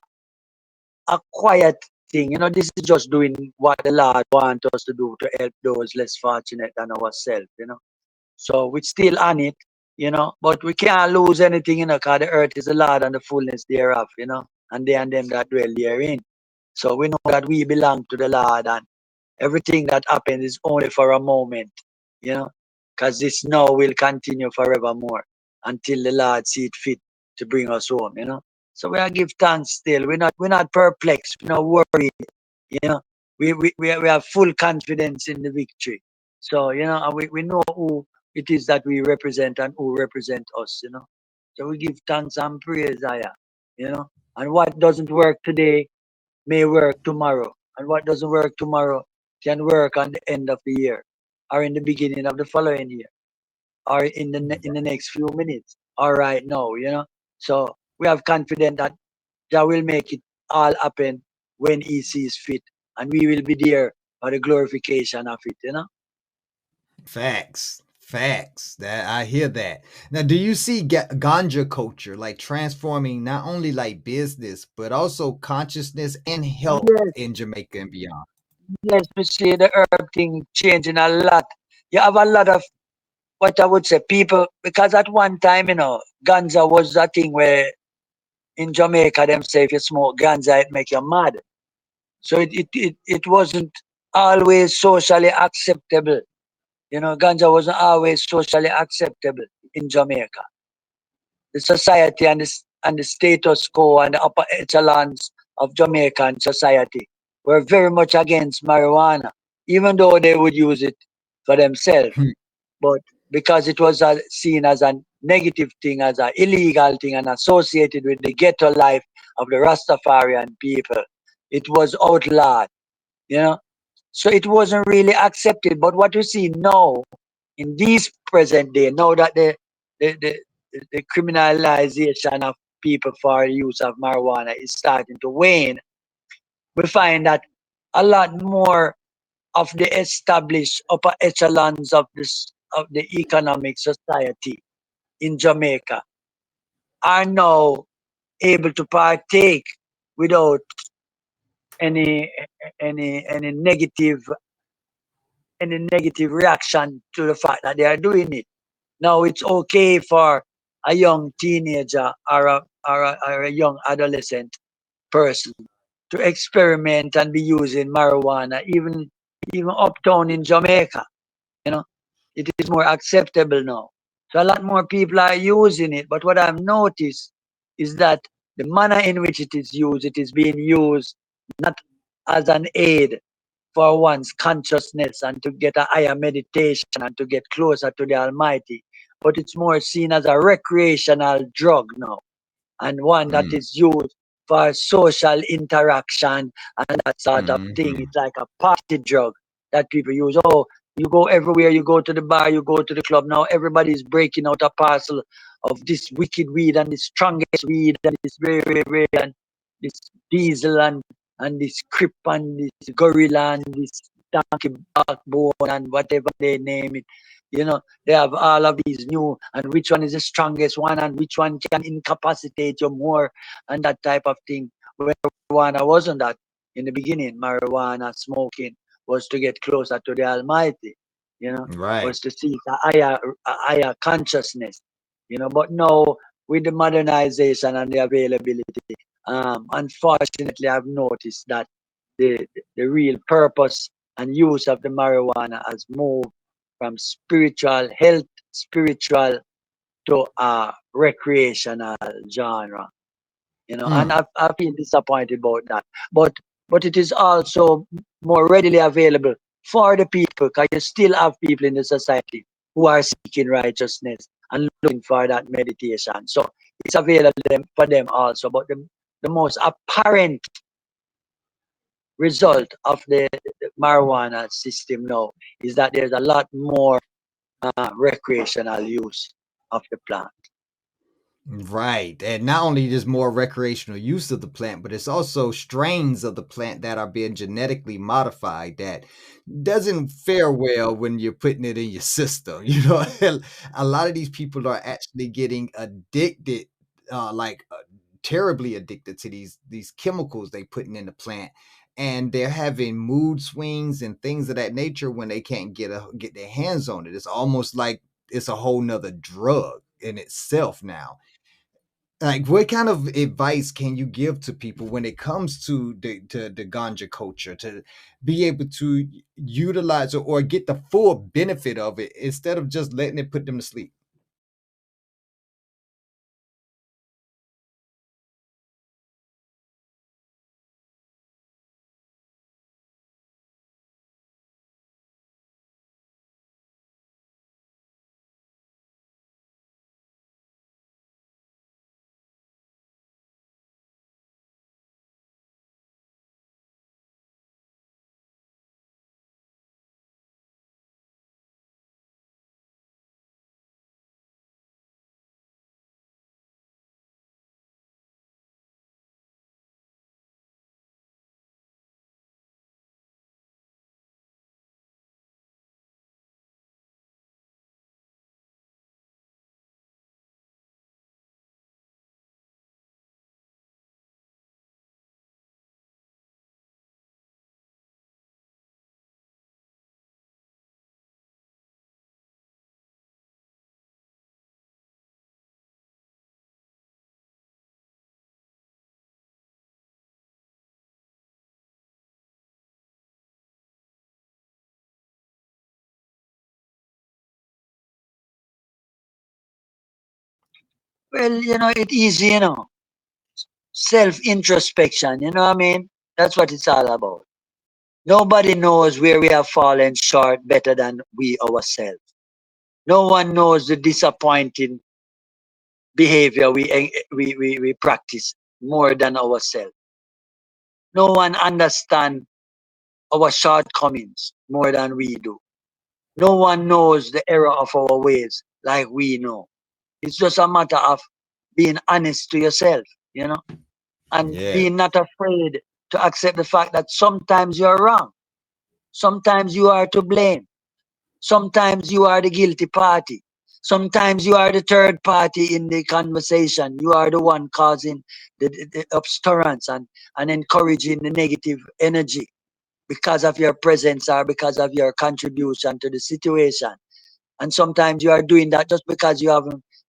a quiet thing. This is just doing what the Lord wants us to do to help those less fortunate than ourselves. So we're still on it, but we can't lose anything, because the earth is the Lord and the fullness thereof, and they and them that dwell therein. So we know that we belong to the Lord, and everything that happens is only for a moment, because this now will continue forevermore until the Lord see it fit to bring us home. So we are give thanks still. We're not perplexed, we're not worried, you know. We have full confidence in the victory. So, and we know who it is that we represent and who represent us. So we give thanks and praise, Aya, you know. And what doesn't work today may work tomorrow. And what doesn't work tomorrow can work on the end of the year or in the beginning of the following year or in the next few minutes or right now. So we have confidence that Jah will make it all happen when He sees fit, and we will be there for the glorification of it. Facts. Facts. That I hear that. Now, do you see ganja culture like transforming not only like business but also consciousness and health Yes, in Jamaica and beyond? yes, we see the herb thing changing a lot. You have a lot of what I would say people, because at one time, ganja was a thing where in Jamaica them say if you smoke ganja it make you mad. So it wasn't always socially acceptable. You know, ganja wasn't always socially acceptable in Jamaica. The society and the status quo and the upper echelons of Jamaican society were very much against marijuana, even though they would use it for themselves. But because it was seen as a negative thing, as an illegal thing, and associated with the ghetto life of the Rastafarian people, it was outlawed, you know. So it wasn't really accepted. But what you see now, in this present day, now that the, the, the criminalization of people for use of marijuana is starting to wane, we find that a lot more of the established upper echelons of this of the economic society in Jamaica are now able to partake without any any negative reaction to the fact that they are doing it. Now it's okay for a young teenager or a young adolescent person to experiment and be using marijuana, even uptown in Jamaica. You know, it is more acceptable now. So a lot more people are using it. But what I've noticed is that the manner in which it is being used not as an aid for one's consciousness and to get a higher meditation and to get closer to the Almighty, but it's more seen as a recreational drug now, and one that is used for social interaction and that sort of thing. It's like a party drug that people use. Oh, you go everywhere, you go to the bar, you go to the club. Now everybody's breaking out a parcel of this wicked weed and the strongest weed and this very, very, very, and this diesel and this crip and this gorilla and this donkey backbone and whatever they name it. You know, they have all of these new, and which one is the strongest one, and which one can incapacitate you more, and that type of thing. When marijuana wasn't that in the beginning, marijuana smoking was to get closer to the Almighty, you know, Right. was to seek a higher consciousness, you know. But now, with the modernization and the availability, unfortunately, I've noticed that the real purpose and use of the marijuana has moved from spiritual health, spiritual to a recreational genre. You know, and Mm. I feel disappointed about that. But it is also more readily available for the people, because you still have people in the society who are seeking righteousness and looking for that meditation. So it's available for them also. But the most apparent result of the marijuana system now is that there's a lot more recreational use of the plant. Right. And not only just more recreational use of the plant, but it's also strains of the plant that are being genetically modified that doesn't fare well when you're putting it in your system. You know, a lot of these people are actually getting addicted, terribly addicted to these chemicals they putting in the plant. And they're having mood swings and things of that nature when they can't get their hands on it. It's almost like it's a whole nother drug in itself now. Like, what kind of advice can you give to people when it comes to the ganja culture to be able to utilize or get the full benefit of it instead of just letting it put them to sleep? Well, it is, self-introspection, you know what I mean? That's what it's all about. Nobody knows where we have fallen short better than we ourselves. No one knows the disappointing behavior we practice more than ourselves. No one understands our shortcomings more than we do. No one knows the error of our ways like we know. It's just a matter of being honest to yourself, and Yeah. being not afraid to accept the fact that sometimes you're wrong. Sometimes you are to blame. Sometimes you are the guilty party. Sometimes you are the third party in the conversation. You are the one causing the obstructions and encouraging the negative energy because of your presence or because of your contribution to the situation. And sometimes you are doing that just because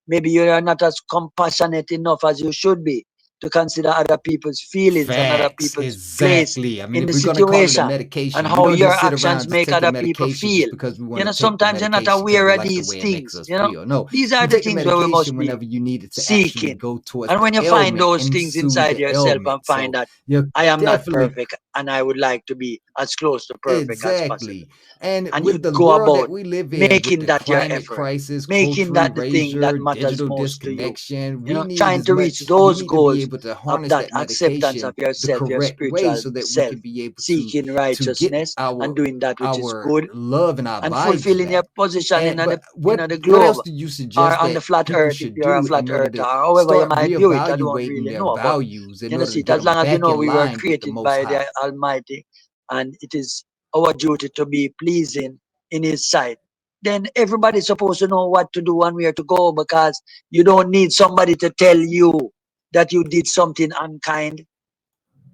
maybe you are not as compassionate enough as you should be to consider other people's feelings and other Facts, people's place exactly. I mean, in if the we're going to call it a situation and medication, we how don't your just sit actions around just make taking other people medication feel. just because we want to take the Sometimes you're not medication because aware we of like the these way it makes things. us feel. No, These you are the take the things where we must medication be whenever you need it to actually seeking. go towards And the when you find ailment those and things soothe inside the yourself and ailment. find So that you're I am not definitely perfect and I would like to be as close to perfect as possible. exactly. And And you with the go world that about we live in, with making the that your climate effort, crisis, making cultural that the thing that erasure, matters digital most to you. disconnection, we need Trying as to reach much, we those need to be goals able to of harness that that acceptance of medication the yourself, your correct way spiritual so that we self, can be able seeking to get righteousness and doing that which is our good love and our and lives fulfilling your back. position in And the but what the what else globe do you or suggest on the that flat people earth if should you're a do flat in order earther to or however you start might view it. I don't reevaluating really their know, but values in order to get as them long as you back know in we were line with the created Most by the High? Almighty and it is our duty to be pleasing in His sight, then everybody's supposed to know what to do and where to go, because you don't need somebody to tell you that you did something unkind.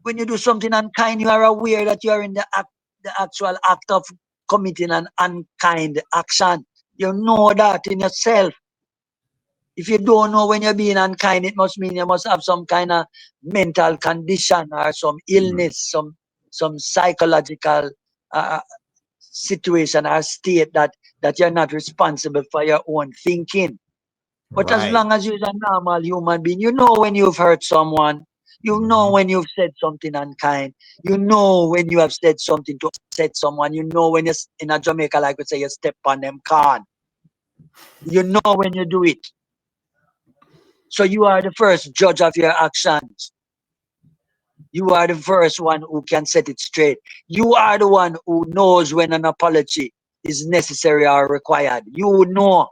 When you do something unkind, you are aware that you are in the actual act of committing an unkind action. You know that in yourself. If you don't know when you're being unkind, it must mean you must have some kind of mental condition or some Mm, illness, some psychological uh, situation or state that you're not responsible for your own thinking. But as right. long as you're a normal human being, you know when you've hurt someone, you know Hmm. when you've said something unkind, you know when you have said something to upset someone, you know when you're in a Jamaica, like we say, you step on them can. You know when you do it. So you are the first judge of your actions. You are the first one who can set it straight. You are the one who knows when an apology is necessary or required. You know.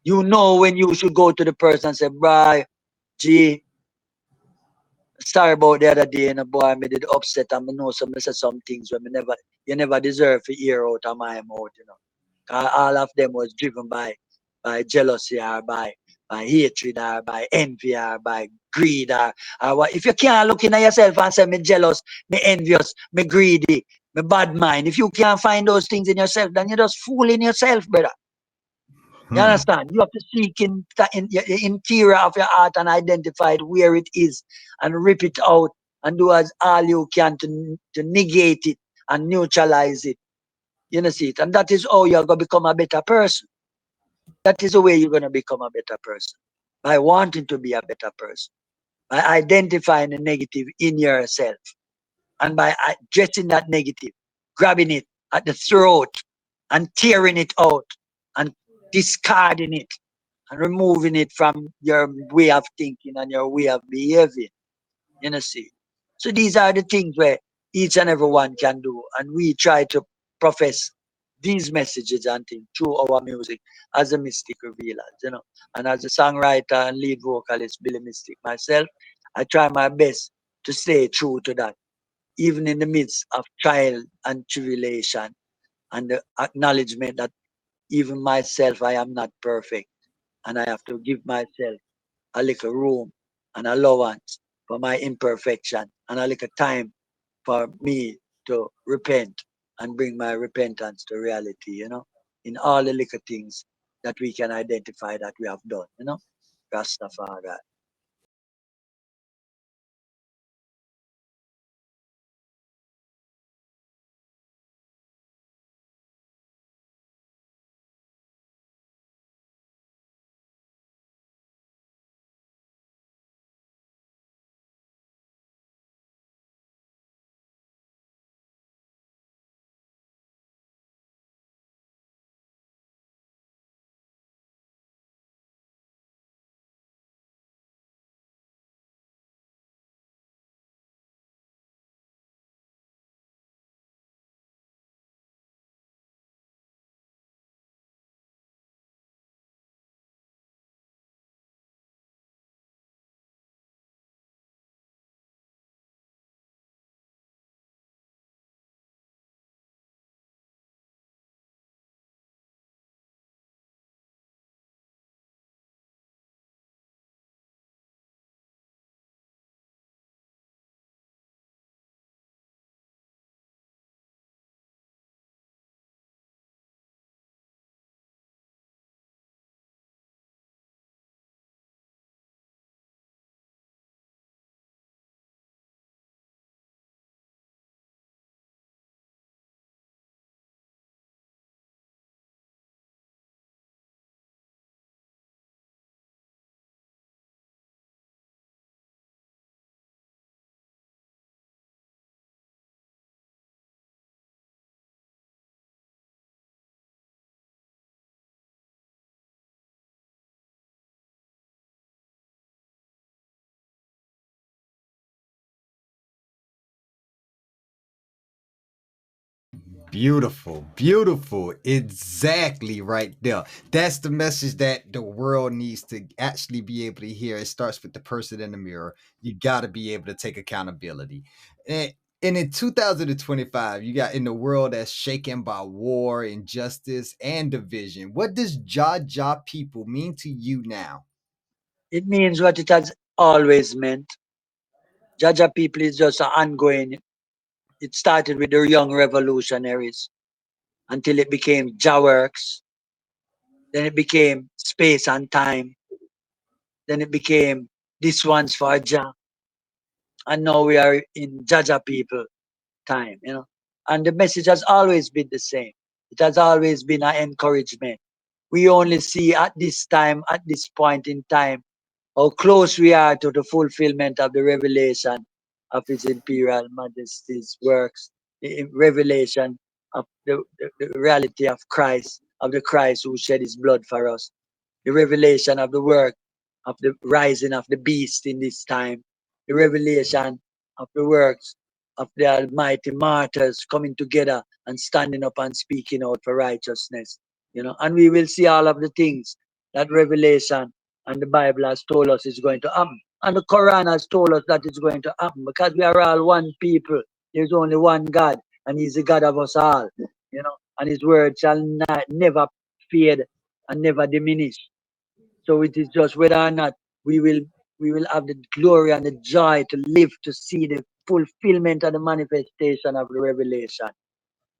You know when you should go to the person and say, "Bro, G, sorry about the other day, and boy, I made it upset. I know some said some things when you never deserve to hear out of my mouth. 'Cause all of them was driven by jealousy or by hatred or by envy or by greed or what. If you can't look in at yourself and say me jealous, me envious, me greedy, me bad mind, if you can't find those things in yourself, then you're just fooling yourself, brother. You Hmm. understand? You have to seek in the interior of your heart and identify it where it is and rip it out and do as all you can to negate it and neutralize it. You know, see it. And that is how you're going to become a better person. That is the way you're going to become a better person. By wanting to be a better person. By identifying the negative in yourself. And by addressing that negative, grabbing it at the throat and tearing it out and discarding it and removing it from your way of thinking and your way of behaving. See. So these are the things where each and every one can do, and we try to profess these messages and things through our music as a mystic revealers. And as a songwriter and lead vocalist, Billy Mystic myself, I try my best to stay true to that, even in the midst of trial and tribulation, and the acknowledgement that even myself, I am not perfect, and I have to give myself a little room and allowance for my imperfection and a little time for me to repent and bring my repentance to reality, in all the little things that we can identify that we have done. Rastafari. Beautiful, beautiful. Exactly right there. That's the message that the world needs to actually be able to hear. It starts with the person in the mirror. You got to be able to take accountability. And, and in 2025, you got in the world that's shaken by war, injustice, and division. What does Jah Jah people mean to you now? It means what it has always meant. Jah Jah People is just an ongoing. It started with the young revolutionaries until it became Jah Works. Then it became Space and Time. Then it became This One's for Jah. And now we are in Jah Jah People time. And the message has always been the same. It has always been an encouragement. We only see at this time, at this point in time, how close we are to the fulfillment of the revelation of His Imperial Majesty's works, the revelation of the reality of the Christ who shed His blood for us, the revelation of the work of the rising of the beast in this time, the revelation of the works of the almighty martyrs coming together and standing up and speaking out for righteousness. And we will see all of the things that revelation and the Bible has told us is going to happen. And the Quran has told us that it's going to happen because we are all one people. There's only one God, and He's the God of us all. And His word shall never fade and never diminish. So it is just whether or not we will we will have the glory and the joy to live to see the fulfillment and the manifestation of the revelation.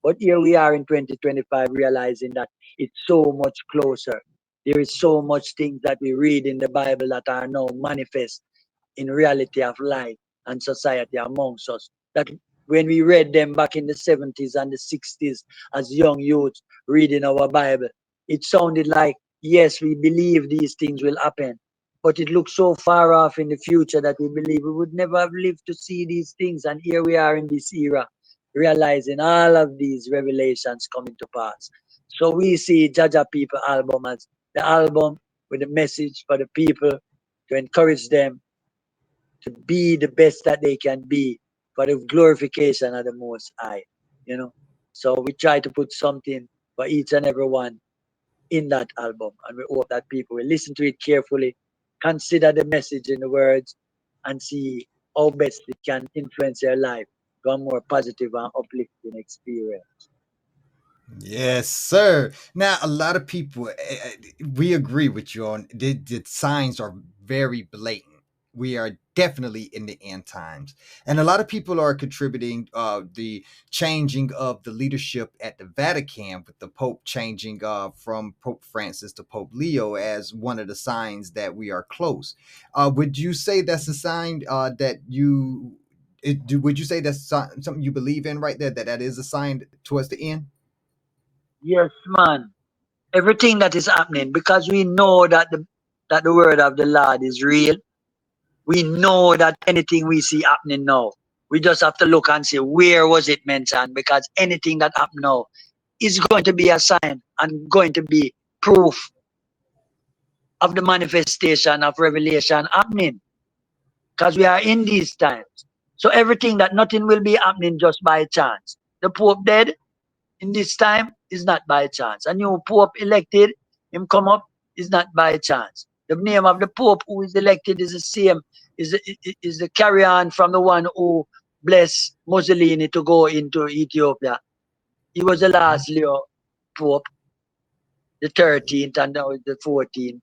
But here we are in 2025 realizing that it's so much closer. There is so much things that we read in the Bible that are now manifest in reality of life and society amongst us. That when we read them back in the 70s and the 60s as young youths reading our Bible, it sounded like, yes, we believe these things will happen. But it looks so far off in the future that we believe we would never have lived to see these things. And here we are in this era, realizing all of these revelations coming to pass. So we see Jah Jah People album as the album with a message for the people to encourage them to be the best that they can be for the glorification of the Most High. So we try to put something for each and every one in that album, and we hope that people will listen to it carefully, consider the message in the words, and see how best it can influence their life to a more positive and uplifting experience. Yes, sir. Now, a lot of people, we agree with you on the signs are very blatant. We are definitely in the end times, and a lot of people are contributing the changing of the leadership at the Vatican, with the Pope changing from Pope Francis to Pope Leo as one of the signs that we are close. Would you say that's a sign that would you say that's something you believe in right there? That is a sign towards the end? Yes, man. Everything that is happening, because we know that the word of the Lord is real. We know that anything we see happening now, we just have to look and see where was it mentioned, because anything that happened now is going to be a sign and going to be proof of the manifestation of revelation happening, because we are in these times. So everything that nothing will be happening just by chance. The Pope dead in this time is not by chance. A new Pope elected, him come up, is not by chance. The name of the Pope who is elected is the same, is the carry on from the one who blessed Mussolini to go into Ethiopia. He was the last Leo Pope, the 13th, and now the 14th.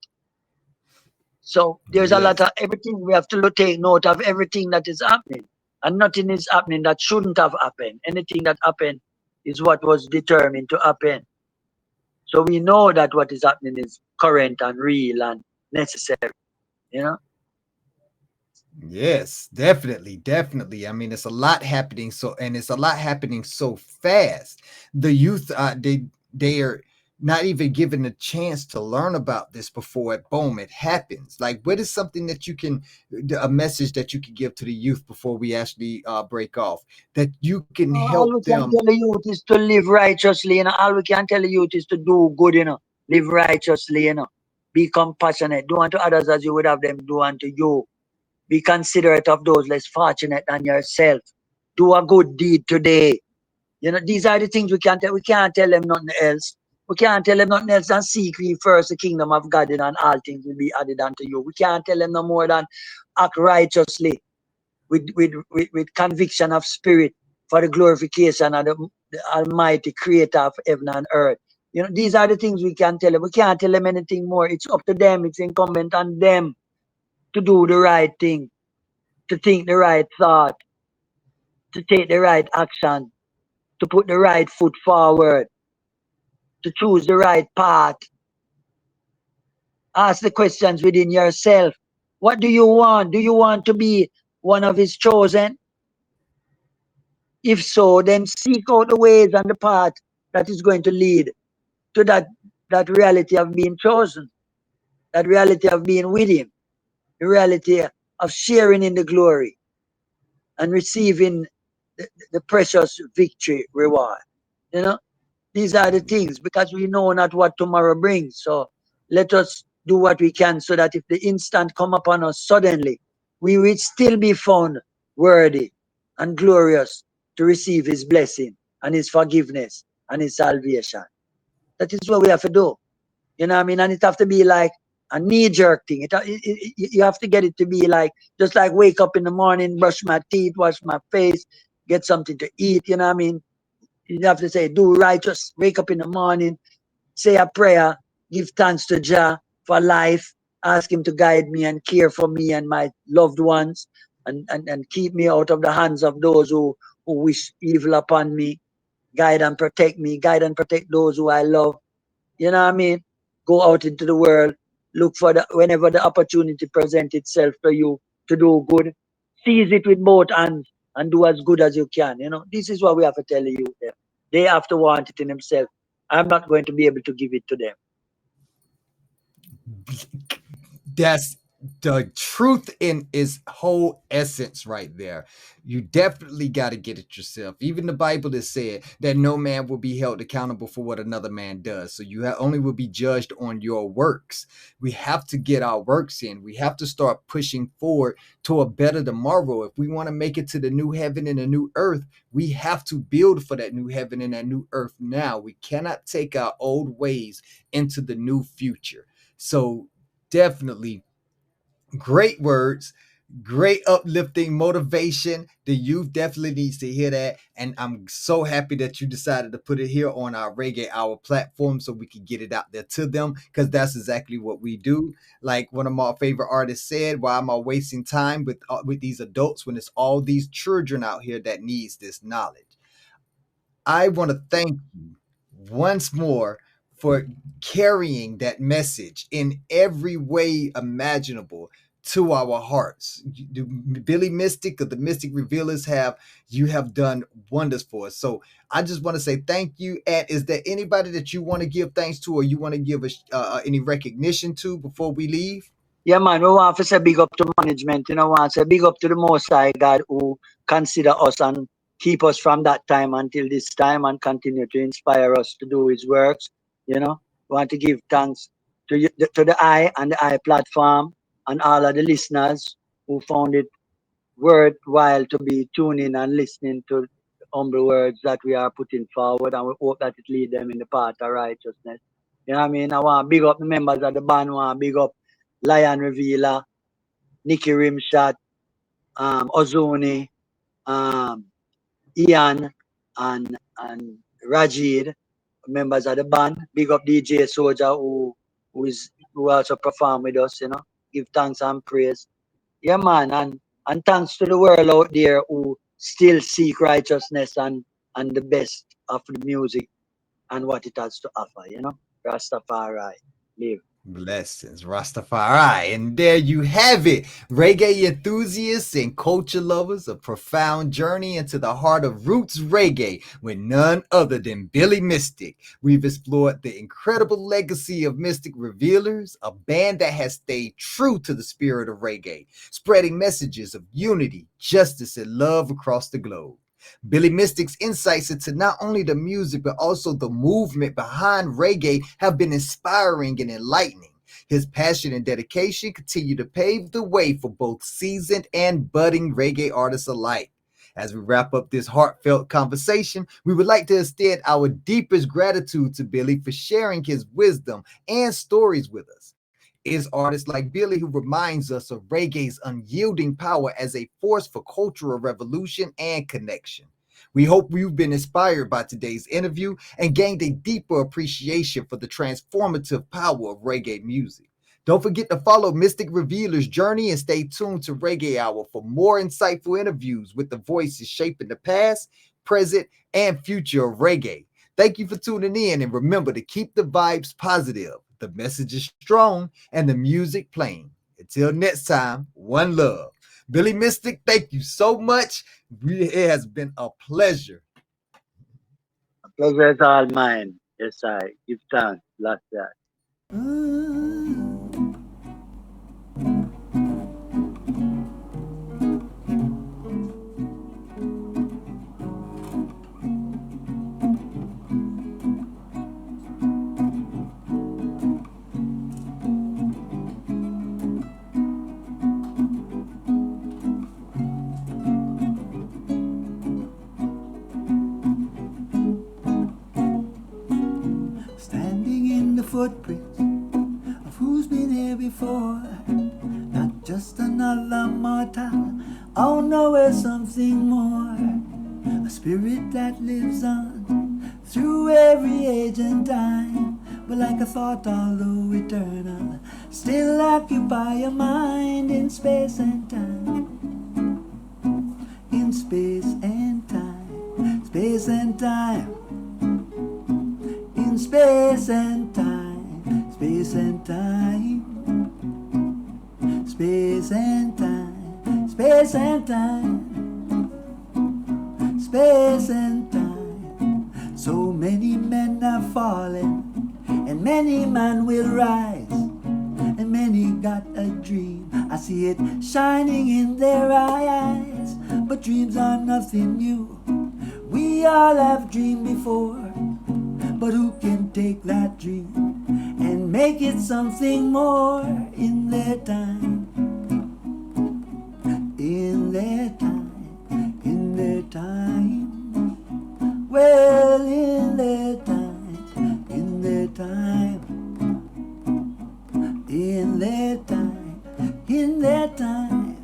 So there's a lot Yes. of everything. We have to take note of everything that is happening. And nothing is happening that shouldn't have happened. Anything that happened is what was determined to happen. So we know that what is happening is current and real and necessary. You know? Yes, definitely, definitely. I mean, it's a lot happening and it's a lot happening so fast. The youth, they are not even given a chance to learn about this before it, boom, it happens. Like, what is something that a message that you could give to the youth before we actually break off, that you can All help we can them? tell the youth is to live righteously. All we can tell the youth is to do good. Live righteously. Be compassionate. Do unto others as you would have them do unto you. Be considerate of those less fortunate than yourself. Do a good deed today. These are the things we can't tell. We can't tell them nothing else. We can't tell them nothing else than seek ye first the kingdom of God, and all things will be added unto you. We can't tell them no more than act righteously with conviction of spirit for the glorification of the Almighty Creator of heaven and earth. These are the things we can tell them. We can't tell them anything more. It's up to them. It's incumbent on them to do the right thing, to think the right thought, to take the right action, to put the right foot forward, to choose the right path. Ask the questions within yourself. What do you want? Do you want to be one of his chosen? If so, then seek out the ways and the path that is going to lead to that reality of being chosen, that reality of being with him, the reality of sharing in the glory and receiving the precious victory reward. You know, these are the things, because we know not what tomorrow brings. So let us do what we can, so that if the instant come upon us suddenly, we will still be found worthy and glorious to receive his blessing and his forgiveness and his salvation. That is what we have to do. You know what I mean? And it have to be like a knee-jerk thing. You have to get it to be like, just like wake up in the morning, brush my teeth, wash my face, get something to eat. You know what I mean? You have to say, do righteous, wake up in the morning, say a prayer, give thanks to Jah for life, ask him to guide me and care for me and my loved ones, and keep me out of the hands of those who wish evil upon me. Guide and protect me, guide and protect those who I love. You know what I mean? Go out into the world, look for whenever the opportunity presents itself to you to do good, seize it with both hands and do as good as you can. This is what we have to tell you. They have to want it in themselves. I'm not going to be able to give it to them. That's the truth in its whole essence right there. You definitely got to get it yourself. Even the Bible has said that no man will be held accountable for what another man does. So you only will be judged on your works. We have to get our works in. We have to start pushing forward to a better tomorrow. If we want to make it to the new heaven and the new earth, we have to build for that new heaven and that new earth now. We cannot take our old ways into the new future. So definitely great words, great uplifting motivation. The youth definitely needs to hear that. And I'm so happy that you decided to put it here on our Reggae Hour platform so we can get it out there to them, because that's exactly what we do. Like one of my favorite artists said, why am I wasting time with these adults when it's all these children out here that needs this knowledge? I want to thank you once more for carrying that message in every way imaginable to our hearts. The Billy Mystic or the Mystic Revealers you have done wonders for us. So I just want to say thank you. And is there anybody that you want to give thanks to, or you want to give us any recognition to before we leave? Yeah, man, we want to say big up to management. We want to say big up to the Most High God, who consider us and keep us from that time until this time, and continue to inspire us to do his works. We want to give thanks to the I and the I platform, and all of the listeners who found it worthwhile to be tuning and listening to the humble words that we are putting forward, and we hope that it lead them in the path of righteousness. You know what I mean? I want to big up the members of the band. I want to big up Lion Revealer, Nicky Rimshot, Ozuni, um, Ian, and Rajid, members of the band. Big up DJ Soldier, who also perform with us. Give thanks and praise. Yeah, man, and thanks to the world out there who still seek righteousness and the best of the music and what it has to offer. Rastafari live. Blessings, Rastafari. And there you have it. Reggae enthusiasts and culture lovers, a profound journey into the heart of roots reggae with none other than Billy Mystic. We've explored the incredible legacy of Mystic Revealers, a band that has stayed true to the spirit of reggae, spreading messages of unity, justice, and love across the globe. Billy Mystic's insights into not only the music but also the movement behind reggae have been inspiring and enlightening. His passion and dedication continue to pave the way for both seasoned and budding reggae artists alike. As we wrap up this heartfelt conversation, we would like to extend our deepest gratitude to Billy for sharing his wisdom and stories with us. It's artists like Billy who reminds us of reggae's unyielding power as a force for cultural revolution and connection. We hope you've been inspired by today's interview and gained a deeper appreciation for the transformative power of reggae music. Don't forget to follow Mystic Revealer's journey and stay tuned to Reggae Hour for more insightful interviews with the voices shaping the past, present, and future of reggae. Thank you for tuning in, and remember to keep the vibes positive, the message is strong, and the music playing. Until next time, one love. Billy Mystic, thank you so much. It has been a pleasure. Pleasure is all mine. Yes, I give thanks. Bless that. Standing in the footprints of who's been here before. Not just another mortal. Oh no, we're something more. A spirit that lives on through every age and time. But like a thought, although eternal, still occupy your mind in space and time. In space and time. Space and time. In space and time, space and time, space and time, space and time, space and time. So many men have fallen, and many men will rise, and many got a dream. I see it shining in their eyes, but dreams are nothing new. We all have dreamed before. But who can take that dream and make it something more in their time? In their time, in their time. Well, in their time, in their time. In their time, in their time.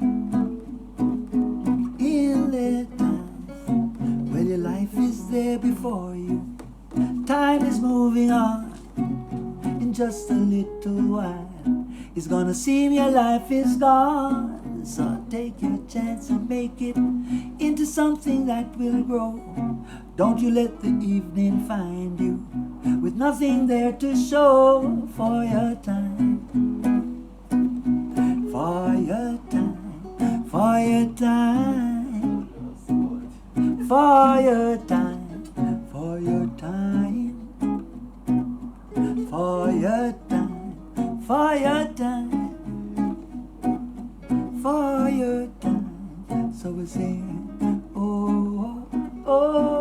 In their time. Well, your life is there before you. Time is moving on in just a little while. It's gonna seem your life is gone. So take your chance and make it into something that will grow. Don't you let the evening find you with nothing there to show for your time. For your time, for your time, for your time, for your time. For your time, for your time, for your time. So we sing, oh, oh, oh.